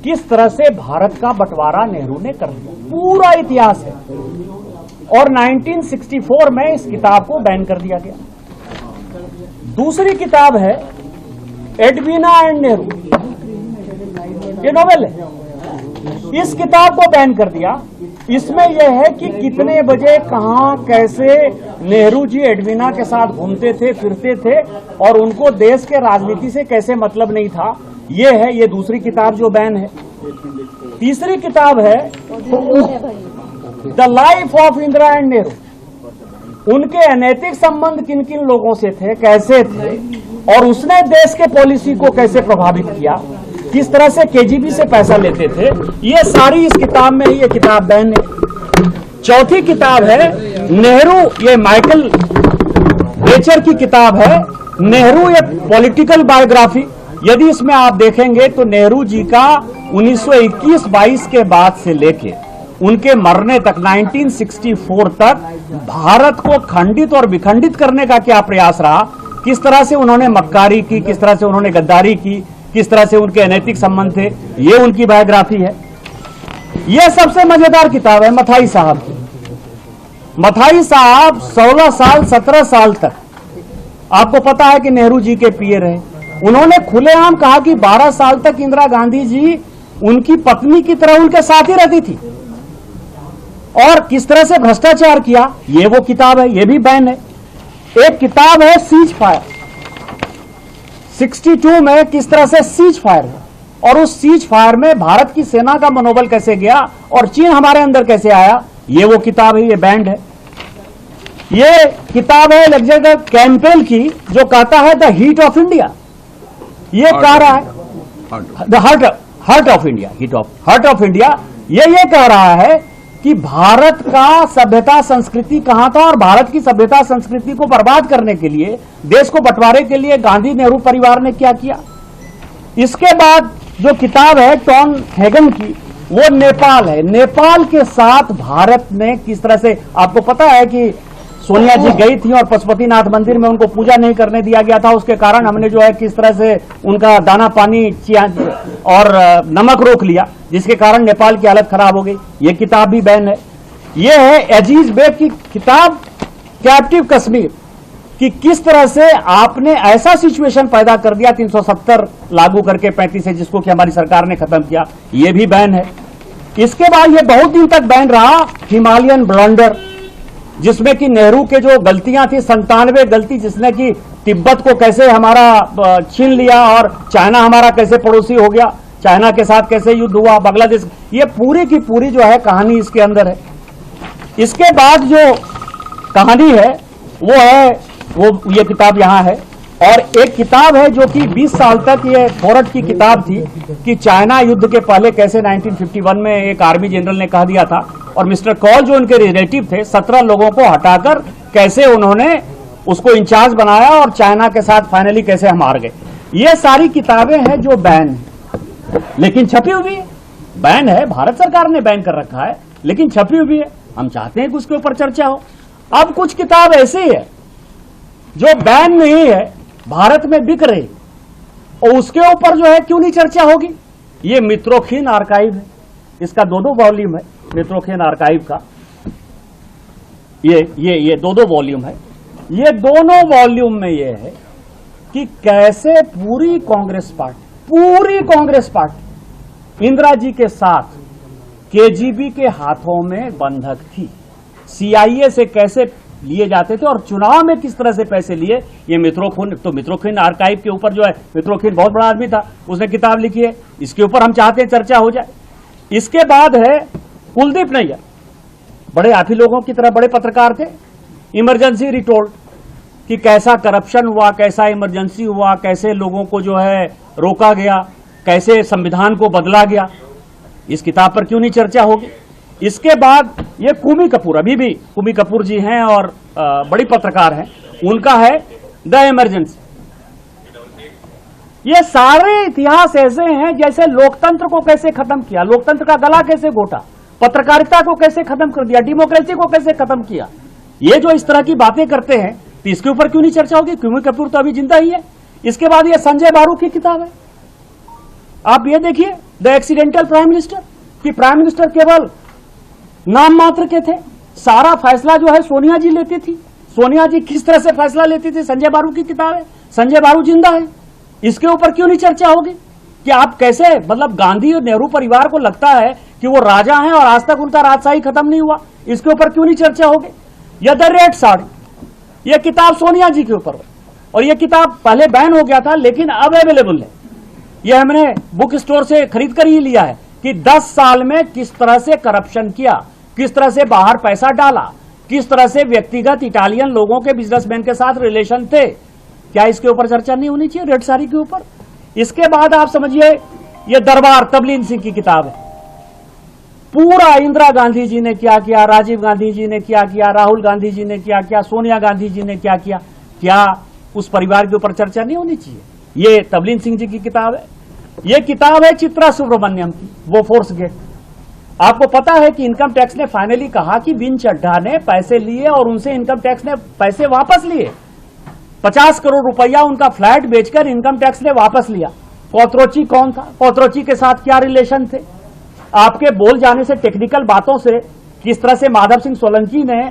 किस तरह से भारत का बंटवारा नेहरू ने कर दिया, पूरा इतिहास है। और 1964 में इस किताब को बैन कर दिया गया। दूसरी किताब है एडवीना एंड नेहरू, ये नोवेल है, इस किताब को बैन कर दिया। इसमें यह है कि कितने बजे कहां कैसे नेहरू जी एडवीना के साथ घूमते थे फिरते थे और उनको देश के राजनीति से कैसे मतलब नहीं था। ये है, ये दूसरी किताब जो बैन है। तीसरी किताब है the life of Indira and Nehru, उनके अनैतिक संबंध किन किन लोगों से थे, कैसे थे और उसने देश के पॉलिसी को कैसे प्रभावित किया, किस तरह से केजीबी से पैसा लेते थे, ये सारी इस किताब में, ये किताब बैन है। चौथी किताब है नेहरू, ये माइकल बेचर की किताब है, नेहरू ए पॉलिटिकल बायोग्राफी। यदि इसमें आप देखेंगे तो नेहरू जी का 1921-22 के बाद से लेके उनके मरने तक 1964 तक भारत को खंडित और विखंडित करने का क्या प्रयास रहा, किस तरह से उन्होंने मक्कारी की, किस तरह से उन्होंने गद्दारी की, किस तरह से उनके अनैतिक संबंध थे, ये उनकी बायोग्राफी है। ये सबसे मजेदार किताब है मथाई साहब की। मथाई साहब 16 साल 17 साल तक, आपको पता है कि नेहरू जी के पीए रहे। उन्होंने खुलेआम कहा कि 12 साल तक इंदिरा गांधी जी उनकी पत्नी की तरह उनके साथ ही रहती थी और किस तरह से भ्रष्टाचार किया, ये वो किताब है, ये भी बैन है। एक किताब है सीज फायर, 62 में किस तरह से सीज फायर है और उस सीज फायर में भारत की सेना का मनोबल कैसे गया और चीन हमारे अंदर कैसे आया, ये वो किताब है, ये बैंड है। ये किताब है अलेक्जेंडर कैंपेल की, जो कहता है द हीट ऑफ इंडिया। ये कह रहा है the heart of India, heart of India. ये कह रहा है कि भारत का सभ्यता संस्कृति कहां था और भारत की सभ्यता संस्कृति को बर्बाद करने के लिए, देश को बंटवारे के लिए गांधी नेहरू परिवार ने क्या किया। इसके बाद जो किताब है टॉन हैगन की, वो नेपाल है। नेपाल के साथ भारत ने किस तरह से, आपको पता है कि सोनिया जी गई थी और पशुपतिनाथ मंदिर में उनको पूजा नहीं करने दिया गया था, उसके कारण हमने जो है किस तरह से उनका दाना पानी और नमक रोक लिया, जिसके कारण नेपाल की हालत खराब हो गई। ये किताब भी बैन है। ये है अजीज बेग की किताब कैप्टिव कश्मीर, कि किस तरह से आपने ऐसा सिचुएशन पैदा कर दिया 370 लागू करके 35 है, जिसको कि हमारी सरकार ने खत्म किया, ये भी बैन है। इसके बाद ये बहुत दिन तक बैन रहा हिमालयन ब्लंडर, जिसमें कि नेहरू के जो गलतियां थी 97 गलती, जिसने कि तिब्बत को कैसे हमारा छीन लिया और चाइना हमारा कैसे पड़ोसी हो गया, चाइना के साथ कैसे युद्ध हुआ, बांग्लादेश, ये पूरी की पूरी जो है कहानी इसके अंदर है। इसके बाद जो कहानी है वो है, वो ये किताब यहां है। और एक किताब है जो कि 20 साल तक ये फोरट की किताब थी कि चाइना युद्ध के पहले कैसे 1951 में एक आर्मी जनरल ने कह दिया था और मिस्टर कॉल जो उनके रिलेटिव थे 17 लोगों को हटाकर कैसे उन्होंने उसको इंचार्ज बनाया और चाइना के साथ फाइनली कैसे हम हार गए। ये सारी किताबें हैं जो बैन है, लेकिन छपी हुई है। बैन है, भारत सरकार ने बैन कर रखा है, लेकिन छपी हुई है। हम चाहते हैं कि उसके ऊपर चर्चा हो। अब कुछ किताब ऐसी है जो बैन नहीं है, भारत में बिक रही, और उसके ऊपर जो है क्यों नहीं चर्चा होगी। ये मित्रोखीन आर्काइव है, इसका 2 वॉल्यूम है मित्रोखीन आर्काइव का। ये 2 वॉल्यूम है। ये दोनों वॉल्यूम में ये है कि कैसे पूरी कांग्रेस पार्टी इंदिरा जी के साथ केजीबी के हाथों में बंधक थी, सीआईए से कैसे लिए जाते थे और चुनाव में किस तरह से पैसे लिए। ये मित्रोखीन आर्काइव के ऊपर जो है, मित्रोखीन बहुत बड़ा आदमी था, उसने किताब लिखी है, इसके ऊपर हम चाहते हैं चर्चा हो जाए। इसके बाद है कुलदीप नैयर, बड़े आप ही लोगों की तरह बड़े पत्रकार थे। इमरजेंसी रिटोल्ड, कि कैसा करप्शन हुआ, कैसा इमरजेंसी हुआ, कैसे लोगों को जो है रोका गया, कैसे संविधान को बदला गया। इस किताब पर क्यों नहीं चर्चा होगी। इसके बाद ये कुमी कपूर, अभी भी कुमी कपूर जी हैं और बड़ी पत्रकार हैं, उनका है द इमरजेंसी। ये सारे इतिहास ऐसे हैं जैसे लोकतंत्र को कैसे खत्म किया, लोकतंत्र का गला कैसे घोटा, पत्रकारिता को कैसे खत्म कर दिया, डेमोक्रेसी को कैसे खत्म किया। ये जो इस तरह की बातें करते हैं तो इसके ऊपर क्यों नहीं चर्चा होगी। कुमी कपूर तो अभी जिंदा ही है। इसके बाद ये संजय बारू की किताब है, आप ये देखिए, द एक्सीडेंटल प्राइम मिनिस्टर, कि प्राइम मिनिस्टर केवल नाम मात्र के थे, सारा फैसला जो है सोनिया जी लेती थी। सोनिया जी किस तरह से फैसला लेती थी, संजय बारू की किताब है, संजय बारू जिंदा है, इसके ऊपर क्यों नहीं चर्चा होगी कि आप कैसे, मतलब गांधी और नेहरू परिवार को लगता है कि वो राजा हैं और आज तक उनका राजशाही खत्म नहीं हुआ, इसके ऊपर क्यों नहीं चर्चा होगी। या द रेड साड़ी, यह किताब सोनिया जी के ऊपर, और यह किताब पहले बैन हो गया था लेकिन अब अवेलेबल है, यह हमने बुक स्टोर से खरीद कर ही लिया है कि 10 साल में किस तरह से करप्शन किया, किस तरह से बाहर पैसा डाला, किस तरह से व्यक्तिगत इटालियन लोगों के बिजनेसमैन के साथ रिलेशन थे। क्या इसके ऊपर चर्चा नहीं होनी चाहिए, रेड साड़ी के ऊपर। इसके बाद आप समझिए ये दरबार तबलीन सिंह की किताब है, पूरा इंदिरा गांधी जी ने क्या किया, राजीव गांधी जी ने क्या किया, राहुल गांधी जी ने क्या किया, सोनिया गांधी जी ने क्या किया, क्या उस परिवार के ऊपर चर्चा नहीं होनी चाहिए। ये तबलीन सिंह जी की किताब है। ये किताब है चित्रा सुब्रमण्यम की, वो फोर्स गेट। आपको पता है कि इनकम टैक्स ने फाइनली कहा कि बिन चड्ढा ने पैसे लिए और उनसे इनकम टैक्स ने पैसे वापस लिए, 50 करोड़ रुपया उनका फ्लैट बेचकर इनकम टैक्स ने वापस लिया। कोथरुची कौन था, कोथरुची के साथ क्या रिलेशन थे, आपके बोल जाने से, टेक्निकल बातों से किस तरह से माधव सिंह सोलंकी ने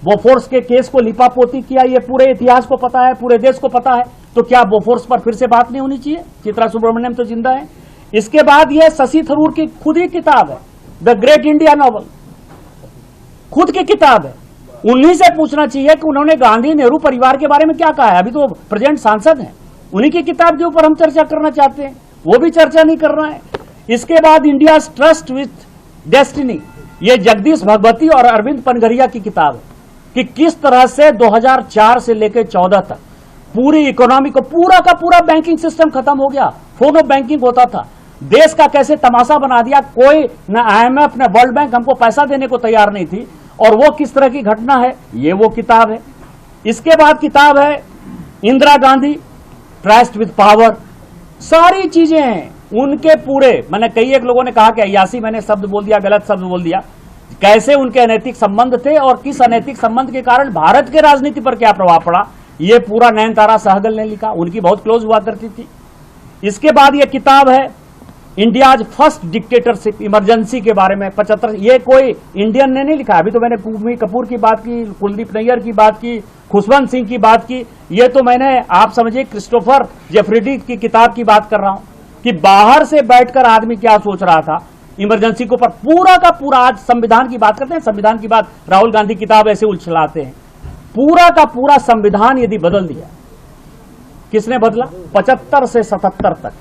बोफोर्स के केस को लिपापोती किया, ये पूरे इतिहास को पता है, पूरे देश को पता है। तो क्या बोफोर्स पर फिर से बात नहीं होनी चाहिए, चित्रा सुब्रमण्यम तो जिंदा है। इसके बाद यह शशि थरूर की खुद ही किताब है, द ग्रेट इंडिया नॉवल, खुद की किताब है। उन्हीं से पूछना चाहिए कि उन्होंने गांधी नेहरू परिवार के बारे में क्या कहा है, अभी तो प्रेजेंट सांसद हैं, उन्हीं की किताब के ऊपर हम चर्चा करना चाहते हैं, वो भी चर्चा नहीं कर रहा है। इसके बाद इंडिया ट्रस्ट विथ डेस्टिनी, ये जगदीश भगवती और अरविंद पनघरिया की किताब है कि किस तरह से 2004 से लेकर 14 तक पूरी इकोनॉमी को, पूरा का पूरा बैंकिंग सिस्टम खत्म हो गया, फोन ऑफ बैंकिंग होता था, देश का कैसे तमाशा बना दिया, कोई न IMF न वर्ल्ड बैंक हमको पैसा देने को तैयार नहीं थी, और वो किस तरह की घटना है, ये वो किताब है। इसके बाद किताब है Indira Gandhi trust with power, सारी चीजें हैं उनके पूरे, मैंने कई एक लोगों ने कहा कि अय्यासी मैंने शब्द बोल दिया, गलत शब्द बोल दिया, कैसे उनके अनैतिक संबंध थे और किस अनैतिक संबंध के कारण भारत के राजनीति पर क्या प्रभाव पड़ा, ये पूरा नयनतारा सहगल ने लिखा, उनकी बहुत क्लोज हुआ करती थी। इसके बाद ये किताब है इंडियाज फर्स्ट डिक्टेटरशिप इमरजेंसी के बारे में 75, ये कोई इंडियन ने नहीं लिखा, अभी तो मैंने भूमि कपूर की बात की, कुलदीप नैयर की बात की, खुशवंत सिंह की बात की, ये तो मैंने आप समझिए क्रिस्टोफर जेफरीडी की किताब की बात कर रहा हूं कि बाहर से बैठकर आदमी क्या सोच रहा था इमरजेंसी को, पर पूरा का पूरा, आज संविधान की बात करते हैं, संविधान की बात राहुल गांधी किताब ऐसे उछलाते हैं, पूरा का पूरा संविधान यदि बदल दिया, किसने बदला, 75 से 77 तक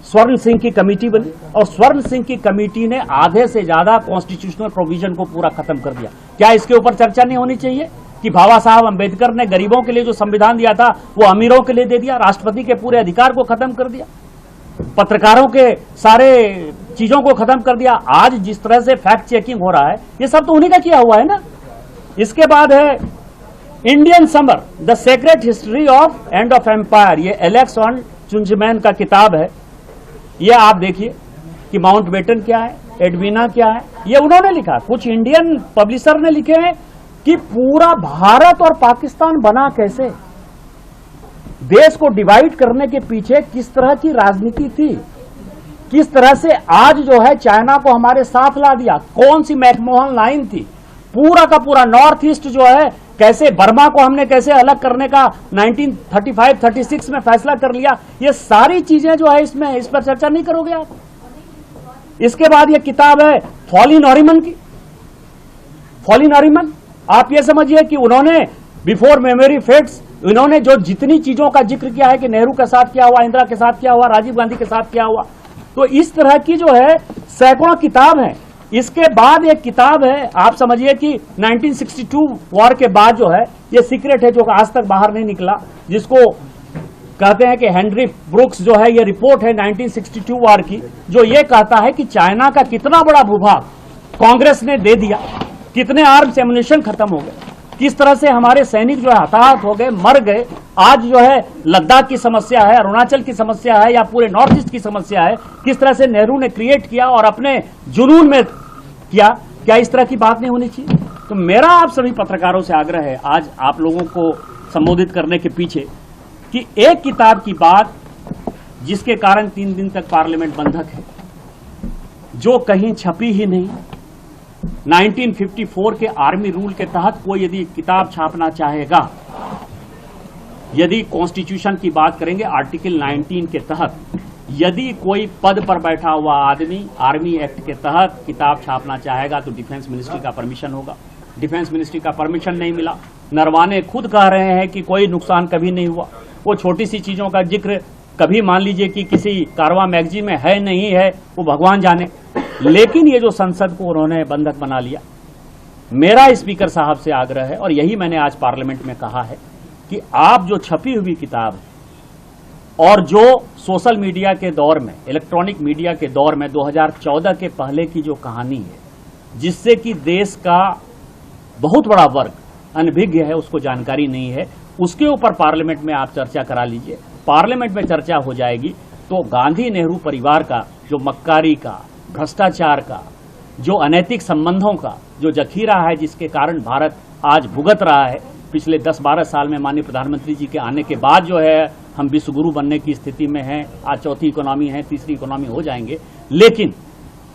स्वर्ण सिंह की कमेटी बनी, और स्वर्ण सिंह की कमेटी ने आधे से ज्यादा कॉन्स्टिट्यूशनल प्रोविजन को पूरा खत्म कर दिया। क्या इसके ऊपर चर्चा नहीं होनी चाहिए कि बाबा साहब अंबेडकर ने गरीबों के लिए जो संविधान दिया था वो अमीरों के लिए दे दिया, राष्ट्रपति के पूरे अधिकार को खत्म कर दिया, पत्रकारों के सारे चीजों को खत्म कर दिया। आज जिस तरह से फैक्ट चेकिंग हो रहा है, ये सब तो उन्हीं का किया हुआ है ना। इसके बाद है Indian summer the secret history of end of empire, ये एलेक्स ऑन चुंजमैन का किताब है। ये आप देखिए कि माउंटबेटन क्या है, एडविना क्या है, ये उन्होंने लिखा, कुछ इंडियन पब्लिशर ने लिखे हैं कि पूरा भारत और पाकिस्तान बना कैसे, देश को डिवाइड करने के पीछे किस तरह की राजनीति थी, किस तरह से आज जो है चाइना को हमारे साथ ला दिया, कौन सी मैकमोहन लाइन थी, पूरा का पूरा नॉर्थ ईस्ट जो है कैसे, बर्मा को हमने कैसे अलग करने का 1935-36 में फैसला कर लिया, ये सारी चीजें जो है इसमें, इस पर चर्चा नहीं करोगे आप। इसके बाद ये किताब है फॉली नॉरिमन की, फॉली नॉरिमन, आप ये समझिए कि उन्होंने बिफोर मेमोरी फेड्स, इन्होंने जो जितनी चीजों का जिक्र किया है कि नेहरू के साथ क्या हुआ, इंदिरा के साथ क्या हुआ, राजीव गांधी के साथ क्या हुआ, तो इस तरह की जो है सैकड़ों किताब है। इसके बाद एक किताब है, आप समझिए कि 1962 वॉर के बाद जो है, ये सीक्रेट है जो आज तक बाहर नहीं निकला, जिसको कहते हैं कि हेनरी ब्रुक्स जो है, ये रिपोर्ट है 1962 वॉर की, जो ये कहता है कि चाइना का कितना बड़ा भूभाग कांग्रेस ने दे दिया, कितने आर्म्स एम्युनिशन खत्म हो गए, किस तरह से हमारे सैनिक जो है हताहत हो गए, मर गए। आज जो है लद्दाख की समस्या है, अरुणाचल की समस्या है, या पूरे नॉर्थ ईस्ट की समस्या है, किस तरह से नेहरू ने क्रिएट किया और अपने जुनून में किया। क्या इस तरह की बात नहीं होनी चाहिए? तो मेरा आप सभी पत्रकारों से आग्रह है आज आप लोगों को संबोधित करने के पीछे कि एक किताब की बात जिसके कारण 3 दिन तक पार्लियामेंट बंधक है, जो कहीं छपी ही नहीं। 1954 के आर्मी रूल के तहत कोई यदि किताब छापना चाहेगा, यदि कॉन्स्टिट्यूशन की बात करेंगे आर्टिकल 19 के तहत, यदि कोई पद पर बैठा हुआ आदमी आर्मी एक्ट के तहत किताब छापना चाहेगा तो डिफेंस मिनिस्ट्री का परमिशन होगा। डिफेंस मिनिस्ट्री का परमिशन नहीं मिला। नरवाने खुद कह रहे हैं कि कोई नुकसान कभी नहीं हुआ। वो छोटी सी चीजों का जिक्र कभी मान लीजिए कि किसी कारवां मैगजीन में है नहीं है, वो भगवान जाने, लेकिन ये जो संसद को उन्होंने बंधक बना लिया। मेरा स्पीकर साहब से आग्रह है, और यही मैंने आज पार्लियामेंट में कहा है, कि आप जो छपी हुई किताब और जो सोशल मीडिया के दौर में, इलेक्ट्रॉनिक मीडिया के दौर में 2014 के पहले की जो कहानी है, जिससे कि देश का बहुत बड़ा वर्ग अनभिज्ञ है, उसको जानकारी नहीं है, उसके ऊपर पार्लियामेंट में आप चर्चा करा लीजिए। पार्लियामेंट में चर्चा हो जाएगी तो गांधी नेहरू परिवार का जो मक्कारी का, भ्रष्टाचार का, जो अनैतिक संबंधों का जो जखीरा है, जिसके कारण भारत आज भुगत रहा है, पिछले 10-12 साल में माननीय प्रधानमंत्री जी के आने के बाद जो है हम विश्व गुरु बनने की स्थिति में हैं। आज चौथी इकोनॉमी है, तीसरी इकोनॉमी हो जाएंगे, लेकिन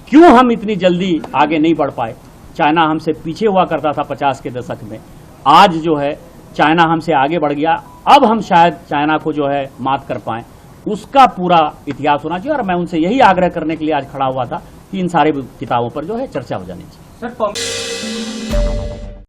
क्यों हम इतनी जल्दी आगे नहीं बढ़ पाए? चाइना हमसे पीछे हुआ करता था 50 के दशक में, आज जो है चाइना हमसे आगे बढ़ गया। अब हम शायद चाइना को जो है मात कर पाएं, उसका पूरा इतिहास होना चाहिए। और मैं उनसे यही आग्रह करने के लिए आज खड़ा हुआ था कि इन सारे किताबों पर जो है चर्चा हो जानी चाहिए। सर